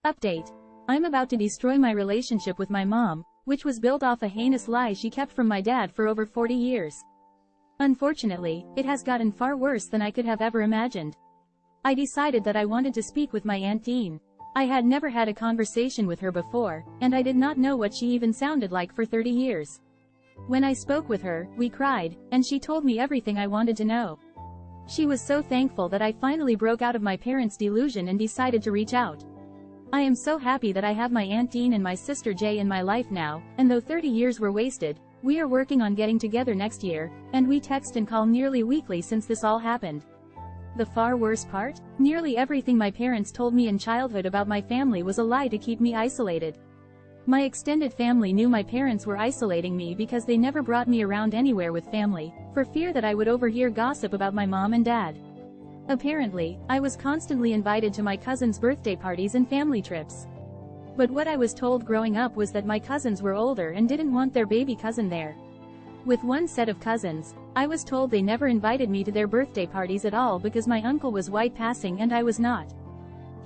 Update. I'm about to destroy my relationship with my mom, which was built off a heinous lie she kept from my dad for over 40 years. Unfortunately, it has gotten far worse than I could have ever imagined. I decided that I wanted to speak with my Aunt Dean. I had never had a conversation with her before, and I did not know what she even sounded like for 30 years. When I spoke with her, we cried, and she told me everything I wanted to know. She was so thankful that I finally broke out of my parents' delusion and decided to reach out. I am so happy that I have my Aunt Dean and my sister Jay in my life now, and though 30 years were wasted, we are working on getting together next year, and we text and call nearly weekly since this all happened. The far worse part? Nearly everything my parents told me in childhood about my family was a lie to keep me isolated. My extended family knew my parents were isolating me because they never brought me around anywhere with family, for fear that I would overhear gossip about my mom and dad. Apparently, I was constantly invited to my cousins' birthday parties and family trips. But what I was told growing up was that my cousins were older and didn't want their baby cousin there. With one set of cousins, I was told they never invited me to their birthday parties at all because my uncle was white passing and I was not.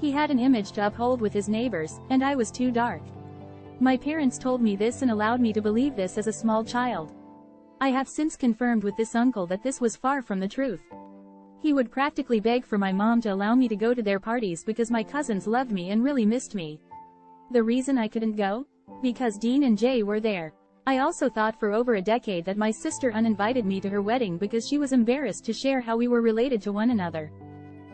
He had an image to uphold with his neighbors, and I was too dark. My parents told me this and allowed me to believe this as a small child. I have since confirmed with this uncle that this was far from the truth. He would practically beg for my mom to allow me to go to their parties because my cousins loved me and really missed me. The reason I couldn't go? Because Dean and Jay were there. I also thought for over a decade that my sister uninvited me to her wedding because she was embarrassed to share how we were related to one another.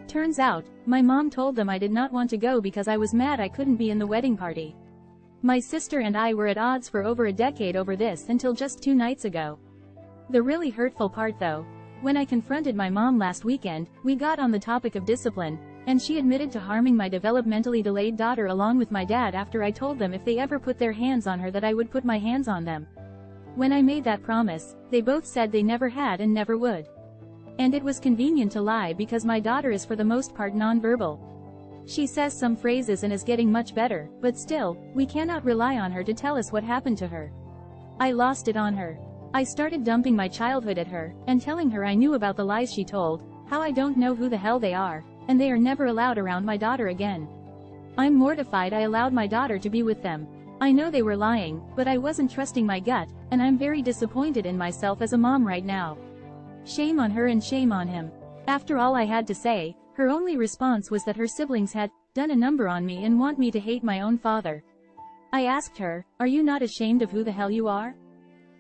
Turns out, my mom told them I did not want to go because I was mad I couldn't be in the wedding party. My sister and I were at odds for over a decade over this until just 2 nights ago. The really hurtful part though, when I confronted my mom last weekend, we got on the topic of discipline, and she admitted to harming my developmentally delayed daughter along with my dad after I told them if they ever put their hands on her that I would put my hands on them. When I made that promise, they both said they never had and never would. And it was convenient to lie because my daughter is for the most part nonverbal. She says some phrases and is getting much better, but still, we cannot rely on her to tell us what happened to her. I lost it on her. I started dumping my childhood at her, and telling her I knew about the lies she told, how I don't know who the hell they are, and they are never allowed around my daughter again. I'm mortified I allowed my daughter to be with them. I know they were lying, but I wasn't trusting my gut, and I'm very disappointed in myself as a mom right now. Shame on her and shame on him. After all I had to say, her only response was that her siblings had done a number on me and want me to hate my own father. I asked her, "Are you not ashamed of who the hell you are?"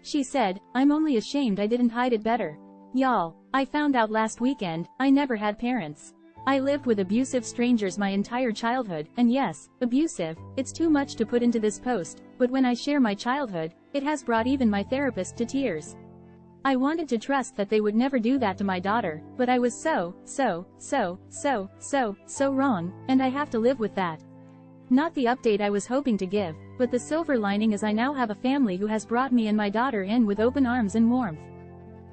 She said, "I'm only ashamed I didn't hide it better." Y'all, I found out last weekend, I never had parents. I lived with abusive strangers my entire childhood, and yes, abusive, it's too much to put into this post, but when I share my childhood, it has brought even my therapist to tears. I wanted to trust that they would never do that to my daughter, but I was so wrong, and I have to live with that. Not the update I was hoping to give, but the silver lining is I now have a family who has brought me and my daughter in with open arms and warmth.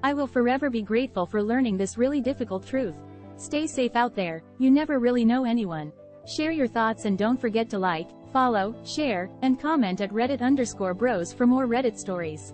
I will forever be grateful for learning this really difficult truth. Stay safe out there, you never really know anyone. Share your thoughts and don't forget to like, follow, share, and comment at Reddit_Bros for more Reddit stories.